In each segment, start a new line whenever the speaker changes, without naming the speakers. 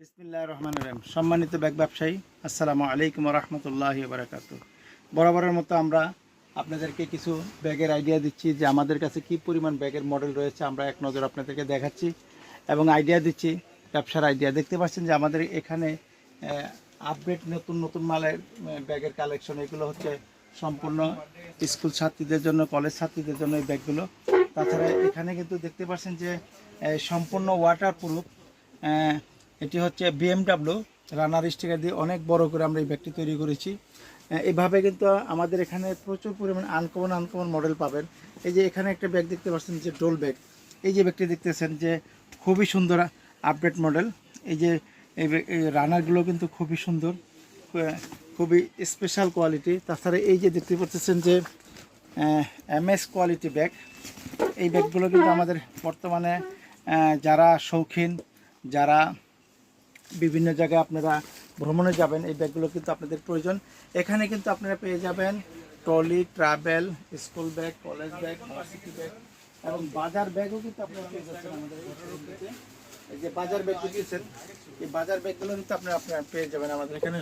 বিসমিল্লাহির রহমানির রহিম। সম্মানিত ব্যাগ ব্যবসায়ী, আসসালামু আলাইকুম ওয়া রাহমাতুল্লাহি ওয়া বারাকাতুহু। বরাবরের মতো আমরা আপনাদেরকে কিছু ব্যাগের আইডিয়া দিচ্ছি যে আমাদের কাছে কি পরিমাণ ব্যাগের মডেল রয়েছে, আমরা এক নজর আপনাদেরকে দেখাচ্ছি এবং আইডিয়া দিচ্ছি, ব্যবসার আইডিয়া। দেখতে পাচ্ছেন যে আমাদের এখানে আপডেট নতুন নতুন মালের ব্যাগের কালেকশন। এগুলো হচ্ছে সম্পূর্ণ স্কুল ছাত্রীদের জন্য, কলেজ ছাত্রীদের জন্য এই ব্যাগগুলো। তাছাড়া এখানে কিন্তু দেখতে পাচ্ছেন যে সম্পূর্ণ ওয়াটারপ্রুফ। এটি হচ্ছে BMW রানার স্টিকার দিয়ে অনেক বড় করে আমরা এই ব্যাগটি তৈরি করেছি। এভাবে কিন্তু আমাদের এখানে প্রচুর পরিমাণ আনকমন মডেল পাবেন। এই যে এখানে একটা ব্যাগ দেখতে পাচ্ছেন যে ডোল ব্যাগ। এই যে ব্যাগটি দেখতেছেন যে খুবই সুন্দর আপডেট মডেল। এই যে এই রানারগুলো কিন্তু খুবই সুন্দর, খুবই স্পেশাল কোয়ালিটি। তাছাড়া এই যে দেখতে পাচ্ছেন যে MS কোয়ালিটি ব্যাগ। এই ব্যাগগুলো কিন্তু আমাদের বর্তমানে যারা শৌখিন, যারা বিভিন্ন জায়গায় আপনারা ভ্রমণে যাবেন, এই ব্যাগগুলো কিন্তু আপনাদের প্রয়োজন। এখানে কিন্তু আপনারা পেয়ে যাবেন trolley, travel, school bag, college bag, varsity bag এবং বাজার ব্যাগও কিন্তু আপনারা পেয়ে যাচ্ছেন আমাদের এখানে। এই যে বাজার ব্যাগ দেখেছেন, এই বাজার ব্যাগগুলো কিন্তু আপনারা পেয়ে যাবেন আমাদের এখানে।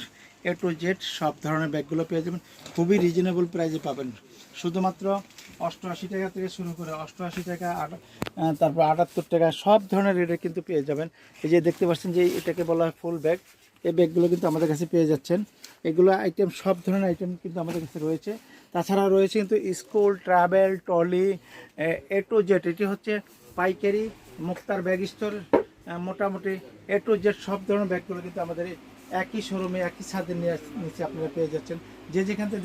A to Z সব ধরনের ব্যাগগুলো পেয়ে যাবেন, খুবই রিজনেবল প্রাইসে পাবেন। শুধুমাত্র 88 টাকা থেকে শুরু করে 88 টাকা, তারপর 78 টাকা, সব ধরনের রেটে কিন্তু পেয়ে যাবেন। এই যে দেখতে পাচ্ছেন যে এটাকে বলা হয় ফুল ব্যাগ। এই ব্যাগগুলো কিন্তু আমাদের কাছে পেয়ে যাচ্ছেন। এগুলো আইটেম, সব ধরনের আইটেম কিন্তু আমাদের কাছে রয়েছে। তাছাড়া রয়েছে কিন্তু school, travel, trolley, A to Z। এটি হচ্ছে পাইকারি মুক্তার ব্যাগ স্টোর। মোটামুটি A to Z সব ধরনের ব্যাগগুলো কিন্তু আমাদের একই শোরুমে, একই ছাদের নিচে আপনারা পেয়ে যাচ্ছেন। যে যেখান থেকে